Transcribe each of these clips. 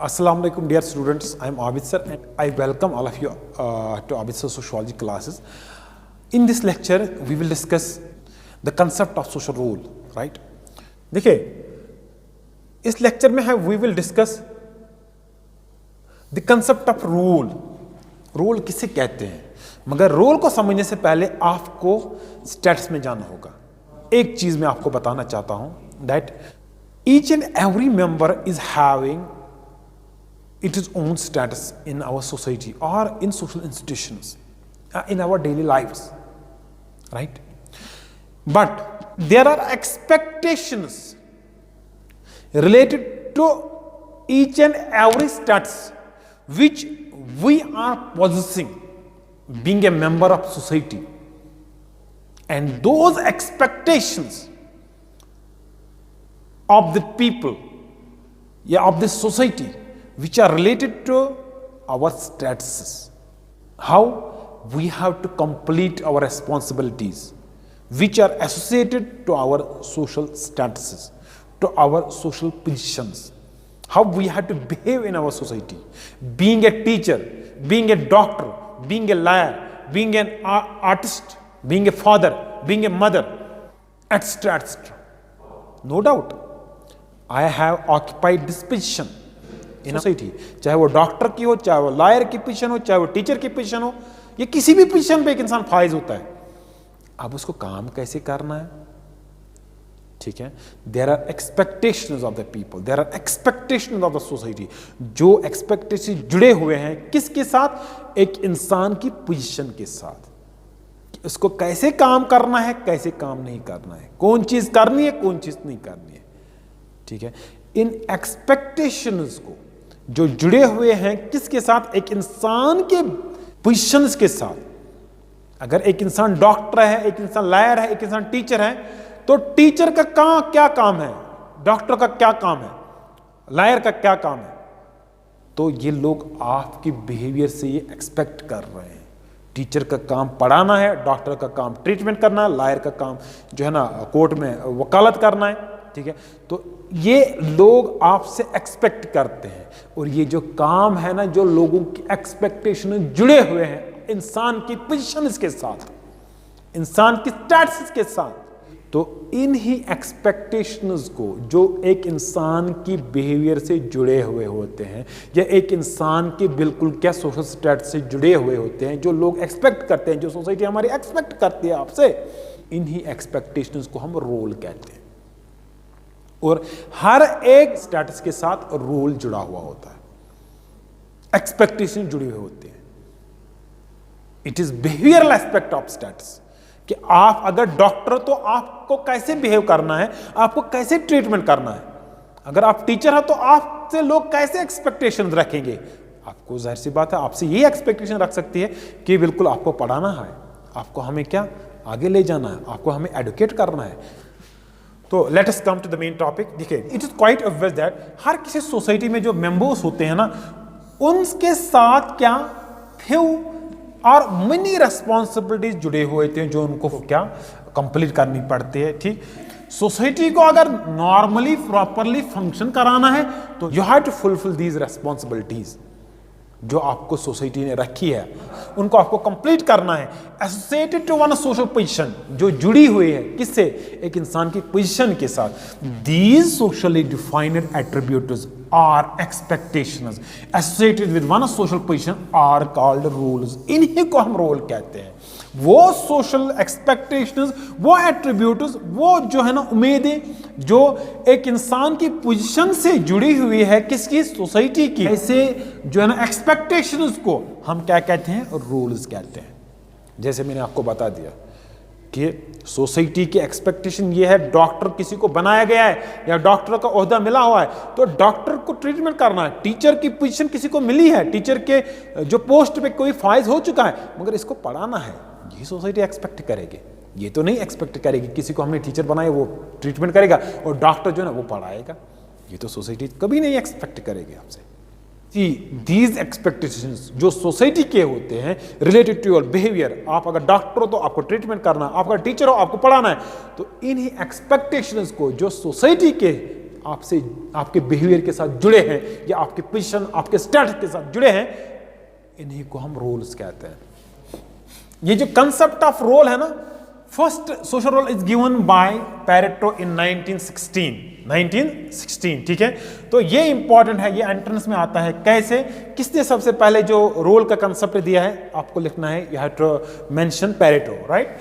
Assalamu alaikum dear students, I am Abid sir and I welcome all of you to Abid sir sociology classes. In this lecture we will discuss the concept of social role, right? देखिए इस lecture में है we will discuss the concept of role. Role किसे कहते हैं, मगर role को समझने से पहले आपको स्टेट्स में जाना होगा. एक चीज मैं आपको बताना चाहता हूं that each and every member is having its own status in our society or in social institutions, in our daily lives, right? But there are expectations related to each and every status which we are possessing being a member of society, and those expectations of the people, of the society, which are related to our statuses, how we have to complete our responsibilities which are associated to our social statuses, to our social positions, how we have to behave in our society, being a teacher, being a doctor, being a lawyer, being an artist, being a father, being a mother, etc., etc. No doubt I have occupied this position in society, चाहे वो doctor की हो, चाहे वो lawyer की position हो, चाहे वो टीचर की पोजीशन हो, ये किसी भी पोजीशन पे एक इंसान फाइज होता है. अब उसको काम कैसे करना है, ठीक है. There are expectations of the people, there are expectations of the society. जो एक्सपेक्टेशन जुड़े हुए हैं किसके साथ, एक इंसान की पोजीशन के साथ. उसको कैसे काम करना है, कैसे काम नहीं करना है, कौन चीज करनी है, कौन चीज नहीं करनी है, ठीक है. इन एक्सपेक्टेशंस को जो जुड़े हुए हैं किसके साथ, एक इंसान के पोजीशंस के साथ. अगर एक इंसान डॉक्टर है, एक इंसान लॉयर है, एक इंसान टीचर है, तो टीचर का क्या काम है, डॉक्टर का क्या काम है, लॉयर का क्या काम है. तो ये लोग आपकी बिहेवियर से ये एक्सपेक्ट कर रहे हैं. टीचर का काम पढ़ाना है, डॉक्टर का काम ट्रीटमेंट करना है, लॉयर का काम जो है ना कोर्ट में वकालत करना है, ठीक है. तो ये लोग आपसे एक्सपेक्ट करते हैं, और ये जो काम है ना, जो लोगों की एक्सपेक्टेशन जुड़े हुए हैं इंसान की पोजीशंस के साथ, इंसान की स्टेटस के साथ. तो इन ही एक्सपेक्टेशंस को जो एक इंसान की बिहेवियर से जुड़े हुए होते हैं, या एक इंसान के बिल्कुल क्या सोशल स्टेटस से जुड़े हुए होते हैं, जो लोग एक्सपेक्ट करते हैं, जो सोसाइटी हमारी एक्सपेक्ट करती है आपसे, इन ही एक्सपेक्टेशंस को हम रोल कहते हैं. और हर एक स्टेटस के साथ रोल जुड़ा हुआ होता है, एक्सपेक्टेशन जुड़े हुए होते हैं. It is behavioural aspect of status, कि आप अगर डॉक्टर तो आपको कैसे बिहेव करना है, आपको कैसे ट्रीटमेंट करना है. अगर आप टीचर हैं तो आपसे लोग कैसे एक्सपेक्टेशन रखेंगे. आपको जाहिर सी बात है आपसे ये एक्सपेक्टेशन रख सकती है कि बिल्कुल आपको पढ़ाना है, आपको हमें क्या आगे ले जाना है, आपको हमें एडुकेट करना है. तो let us come to the main topic. देखिए it is quite obvious that हर किसी सोसाइटी में जो मेंबर्स होते हैं ना, उनके साथ क्या फ्यू और मनी रिस्पॉन्सिबिलिटीज जुड़े हुए थे जो उनको क्या कंप्लीट करनी पड़ती है, ठीक. सोसाइटी को अगर नॉर्मली प्रॉपरली फंक्शन कराना है तो you have to fulfil these responsibilities जो आपको सोसाइटी ने रखी है, उनको आपको कंप्लीट करना है. Associated to one social position, जो जुड़ी हुई है किससे, एक इंसान की पोजीशन के साथ. These socially defined attributes are expectations associated with one social position are called roles. इन्हीं को हम रोल कहते हैं. वो सोशल एक्सपेक्टेशंस, वो एट्रीब्यूट्स, वो जो है ना उम्मीदें जो एक इंसान की पोजीशन से जुड़ी हुई है, किसकी, सोसाइटी की, ऐसे जो है ना एक्सपेक्टेशंस को हम क्या कहते हैं, रूल्स कहते हैं. जैसे मैंने आपको बता दिया कि सोसाइटी की एक्सपेक्टेशन ये है, डॉक्टर किसी को बनाया गया है या डॉक्टर का ओहदा मिला हुआ है तो डॉक्टर को ट्रीटमेंट करना है. टीचर की पोजीशन किसी को मिली है, टीचर के जो पोस्ट पे कोई फाइज हो चुका है, मगर इसको पढ़ाना है, ये सोसाइटी एक्सपेक्ट करेगी. ये तो नहीं एक्सपेक्ट करेगी किसी को हमने टीचर बनाया वो ट्रीटमेंट करेगा और डॉक्टर जो है ना वो पढ़ाएगा. ये तो सोसाइटी कभी नहीं एक्सपेक्ट करेगी आपसे. दीज एक्सपेक्टेशंस जो सोसाइटी के होते हैं रिलेटेड टू योर बिहेवियर, आप अगर डॉक्टर हो तो आपको ट्रीटमेंट करना, आप अगर टीचर हो आपको पढ़ाना है, तो इन्हीं एक्सपेक्टेशंस को जो सोसाइटी के आपसे, आपके बिहेवियर के साथ जुड़े हैं या आपके पोजीशन, आपके स्टेटस के साथ जुड़े हैं, इन्हीं को हम रोल्स कहते हैं। ये जो कंसेप्ट ऑफ रोल है ना, first social role is given by Pareto in 1916, ठीक है। तो ये इंपॉर्टेंट है, ये एंट्रेंस में आता है। कैसे, किसने सबसे पहले जो रोल का कंसेप्ट दिया है, आपको लिखना है, you have to mention Pareto, right.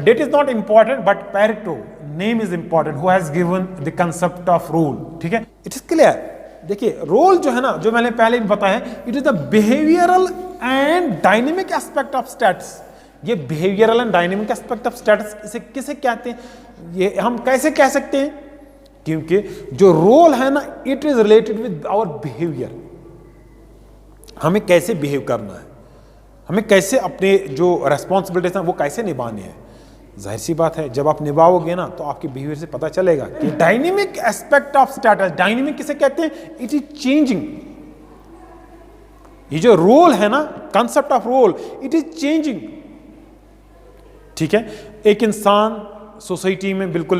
Date is not important but Pareto name is important, who has given the concept of role, ठीक है। It is clear. देखिए रोल जो है ना, जो मैंने पहले भी बताया, it is the behavioural and dynamic aspect of status. ये behavioural and dynamic aspect of status, इसे किसे कहते हैं, ये हम कैसे कह सकते हैं, क्योंकि जो रोल है ना, it is related with our behaviour. हमें कैसे बिहेव करना है, हमें कैसे अपने जो रेस्पॉन्सिबिलिटीज हैं वो कैसे निभाने हैं। जाहिर सी बात है, जब आप निभाओगे ना तो आपके बिहेवियर से पता चलेगा कि dynamic aspect of status, dynamic किसे कहते हैं, इट इज चेंजिंग। ये जो रोल है ना, concept of role, it is changing, ठीक है। एक इंसान सोसाइटी में बिल्कुल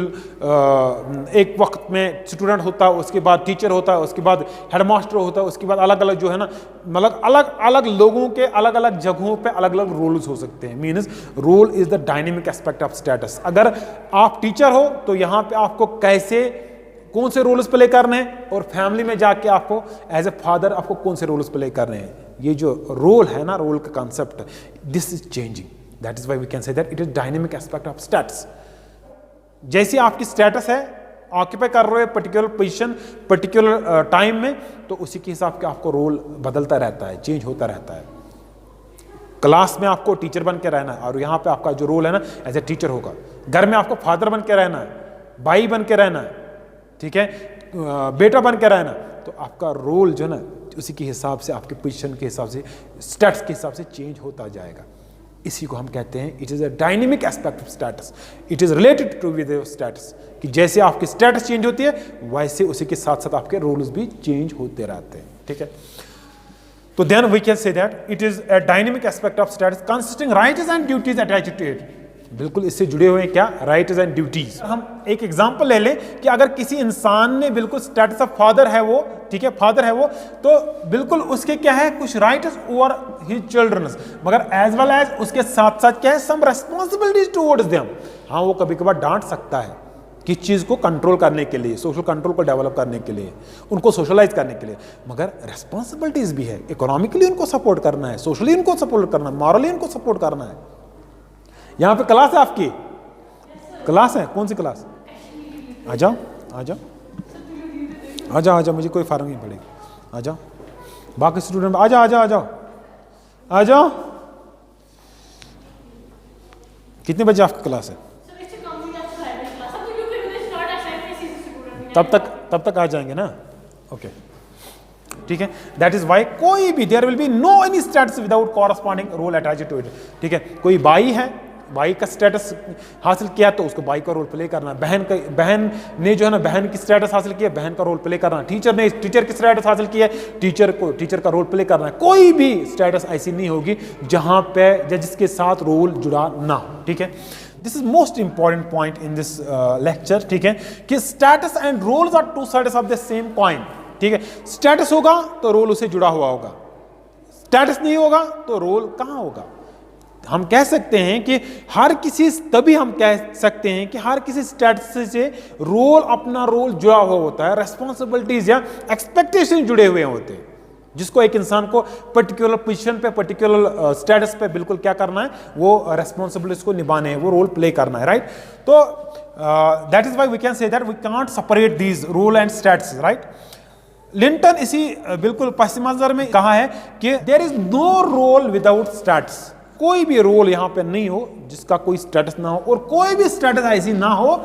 एक वक्त में स्टूडेंट होता है, उसके बाद टीचर होता है, उसके बाद हेडमास्टर होता है, उसके बाद अलग अलग जो है ना, मतलब अलग अलग लोगों के अलग अलग जगहों पे अलग अलग रोल्स हो सकते हैं। Means role is the dynamic aspect of status. अगर आप टीचर हो तो यहाँ पे आपको कैसे, कौन से रोल्स प्ले करने हैं, और फैमिली में जाके आपको एज ए फादर आपको कौन से रोल्स प्ले करने हैं। ये जो रोल है ना, रोल का concept, this is changing. That is why we can say that it is dynamic aspect of status. जैसी आपकी स्टेटस है, ऑक्यूपाई कर रहे हो पर्टिकुलर पोजीशन पर्टिकुलर टाइम में, तो उसी के हिसाब से आपको रोल बदलता रहता है, चेंज होता रहता है। क्लास में आपको टीचर बन के रहना है, और यहाँ पे आपका जो रोल है ना, एज ए टीचर होगा। घर में आपको फादर बन के रहना है, भाई बन के रहना है, ठीक है, बेटा बन के रहना। तो आपका रोल जो है ना, उसी के हिसाब से, आपके पोजीशन के हिसाब से, स्टेटस के हिसाब से चेंज होता जाएगा। इसी को हम कहते हैं it is a dynamic aspect of status. It is related to with status, कि जैसे आपकी स्टेटस चेंज होती है, वैसे उसी के साथ साथ आपके रोल्स भी चेंज होते रहते हैं, ठीक है। तो then we can say that it is a dynamic aspect of status consisting rights and duties attached to it. बिल्कुल इससे जुड़े हुए हैं क्या, राइट्स एंड ड्यूटीज। हम एक एग्जांपल ले लें कि अगर किसी इंसान ने बिल्कुल स्टेटस ऑफ फादर है वो, ठीक है, फादर है वो, तो बिल्कुल उसके क्या है, कुछ राइट्स ओवर हिज चिल्ड्रंस, मगर एज वेल एज उसके साथ साथ क्या है, सम रेस्पॉन्सिबिलिटीज टुवर्ड्स देम। हाँ, वो कभी कभार डांट सकता है किस चीज को कंट्रोल करने के लिए, सोशल कंट्रोल को डेवलप करने के लिए, उनको सोशलाइज करने के लिए, मगर रेस्पॉन्सिबिलिटीज भी है। इकोनॉमिकली उनको सपोर्ट करना है, सोशली उनको सपोर्ट करना है, मॉरली उनको सपोर्ट करना है। यहाँ पे क्लास है आपकी, क्लास है, कौन सी क्लास, आ जाओ आ जाओ आ जाओ आ जाओ, मुझे कोई फर्क नहीं पड़ेगा, आ जाओ। बाकी स्टूडेंट आ जाओ आ जाओ आ जाओ आ जाओ। कितने बजे आपकी क्लास है, तब तक आ जाएंगे ना, ओके, ठीक है। दैट इज वाई कोई भी, there will be no any status without corresponding role attached to it, ठीक है। कोई भाई है, भाई का स्टेटस हासिल किया तो उसको भाई का रोल प्ले करना है। बहन ने जो है ना, बहन की स्टेटस हासिल किया, बहन का रोल प्ले करना है। टीचर ने टीचर की स्टेटस हासिल किया, टीचर का रोल प्ले करना है। कोई भी स्टेटस ऐसी नहीं होगी जहां पे जिसके साथ रोल जुड़ा ना हो, ठीक है। This is most important point in this lecture, ठीक है, कि status and roles are two sides of the same coin, ठीक है। स्टेटस होगा तो रोल उसे जुड़ा हुआ होगा, स्टेटस नहीं होगा तो रोल कहां होगा। हम कह सकते हैं कि हर किसी, तभी हम कह सकते हैं कि हर किसी स्टेटस से रोल, अपना रोल जुड़ा हुआ होता है, रेस्पॉन्सिबिलिटीज या एक्सपेक्टेशन जुड़े हुए होते हैं, जिसको एक इंसान को पर्टिकुलर पोजीशन पे, पर्टिकुलर स्टेटस पे बिल्कुल क्या करना है, वो रेस्पॉन्सिबिलिटीज को निभाने हैं, वो रोल प्ले करना है, राइट। तो that is why we can say that we can't separate these role and status, right. Linton इसी बिल्कुल पश्चिमांचल में कहा है कि there is no role without status. कोई भी रोल यहां पे नहीं हो जिसका कोई स्टेटस ना हो, और कोई भी स्टेटस ऐसी ना हो,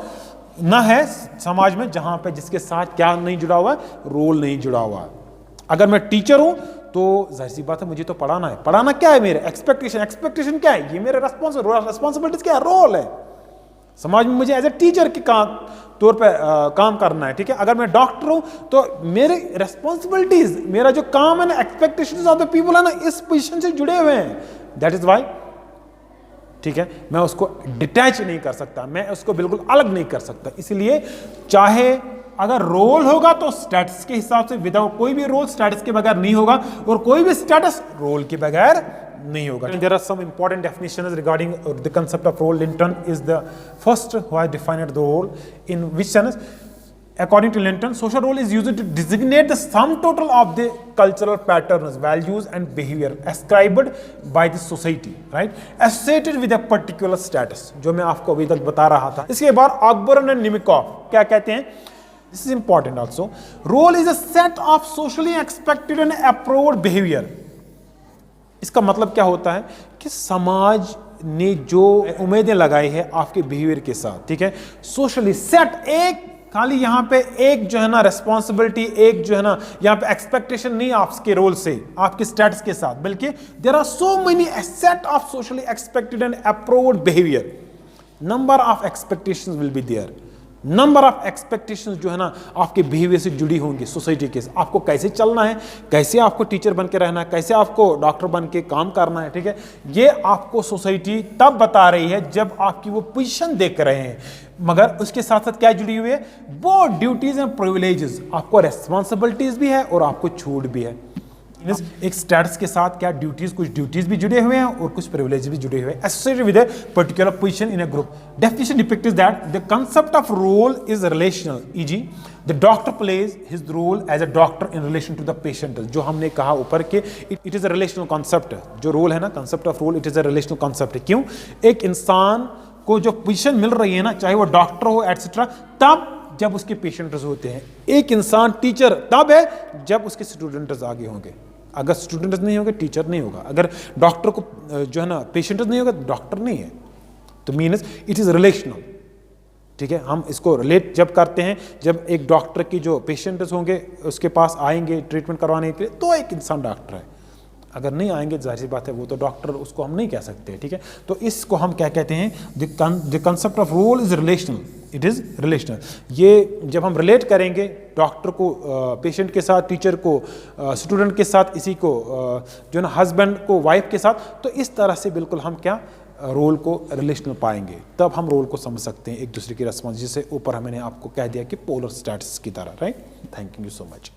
ना है समाज में जहां पे जिसके साथ क्या नहीं जुड़ा हुआ है, रोल नहीं जुड़ा हुआ है। अगर मैं टीचर हूं तो जाहिर सी बात है मुझे तो पढ़ाना है। पढ़ाना क्या है, मेरे एक्सपेक्टेशन क्या है, ये मेरे रेस्पॉन्सिबिलिटीज क्या है, रोल है। समाज में मुझे एज ए टीचर के तौर पे काम करना है, ठीक है। अगर मैं डॉक्टर हूं तो मेरे रेस्पॉन्सिबिलिटीज, मेरा जो काम है ना, एक्सपेक्टेशंस ऑफ द पीपल है ना, इस पोजीशन से जुड़े हुए हैं। दैट इज वाई, ठीक है, मैं उसको डिटैच नहीं कर सकता, मैं उसको बिल्कुल अलग नहीं कर सकता। इसलिए चाहे अगर रोल होगा तो स्टेटस के हिसाब से, विदाउट कोई भी रोल स्टेटस के बगैर नहीं होगा, और कोई भी स्टेटस रोल के बगैर नहीं होगा. There are some important definitions regarding the concept of role. Linton is the first who has defined the role. In which sense? According to Linton, social role is used to designate the sum total of the cultural patterns, values and behavior ascribed by the society, right? Associated with a particular status. जो मैं आपको अभी तक बता रहा था. इसके बाद ऑकबर्न एंड निमिकॉफ क्या कहते हैं? This is important also. Role is a set of socially expected and approved behavior. इसका मतलब क्या होता है कि समाज ने जो उम्मीदें लगाई है आपके बिहेवियर के साथ, ठीक है, सोशली सेट, एक खाली यहाँ पे एक जो है ना रिस्पॉन्सिबिलिटी, एक जो है ना यहाँ पे एक्सपेक्टेशन नहीं आपके रोल से, आपके स्टेटस के साथ, बल्कि there are so many set of socially expected and approved behaviour. Number of expectations will be there. Number of expectations जो है ना आपके बिहेवियर से जुड़ी होंगी सोसाइटी के. आपको कैसे चलना है, कैसे आपको टीचर बन के रहना है, कैसे आपको डॉक्टर बन के काम करना है, ठीक है, ये आपको सोसाइटी तब बता रही है जब आपकी वो पोजीशन देख रहे हैं. मगर उसके साथ साथ क्या जुड़ी हुई है? वो ड्यूटीज एंड प्रिविलेजेस. आपको रेस्पॉन्सिबिलिटीज भी है और आपको छूट भी है. एक स्टेटस के साथ क्या ड्यूटीज, कुछ ड्यूटीज भी जुड़े हुए हैं और कुछ प्रिविलेज भी जुड़े हुए हैं, associated with a particular position in a group. Definition depicts that the concept of role is relational. E g the doctor plays his role as a doctor in relation to the patient. जो हमने कहा ऊपर के it is a relational concept. जो role है ना, concept of role, it is a relational concept. क्यों? एक इंसान को जो पोजीशन मिल रही है ना, चाहे वो डॉक्टर हो एटसेट्रा, तब जब उसके पेशेंट्स होते हैं. एक इंसान टीचर तब है जब उसके स्टूडेंट्स आगे होंगे. अगर स्टूडेंट्स नहीं होंगे टीचर नहीं होगा. अगर डॉक्टर को जो है ना पेशेंट्स नहीं होगा तो डॉक्टर नहीं है. तो मीन्स इट इज रिलेशनल. ठीक है, हम इसको रिलेट जब करते हैं, जब एक डॉक्टर की जो पेशेंट्स होंगे उसके पास आएंगे ट्रीटमेंट करवाने के लिए, तो एक इंसान डॉक्टर है. अगर नहीं आएंगे जाहिर सी बात है वो तो डॉक्टर, उसको हम नहीं कह सकते. ठीक है, तो इसको हम क्या कहते हैं? The concept of role is relational. It is relational. ये जब हम रिलेट करेंगे डॉक्टर को पेशेंट के साथ, टीचर को स्टूडेंट के साथ, इसी को जो ना हस्बैंड को वाइफ के साथ, तो इस तरह से बिल्कुल हम क्या रोल को रिलेशनल पाएंगे. तब हम रोल को समझ सकते हैं एक दूसरे की रिस्पॉन्स, जिससे ऊपर मैंने आपको कह दिया कि पोलर स्टेटस की तरह. Right. Thank you so much.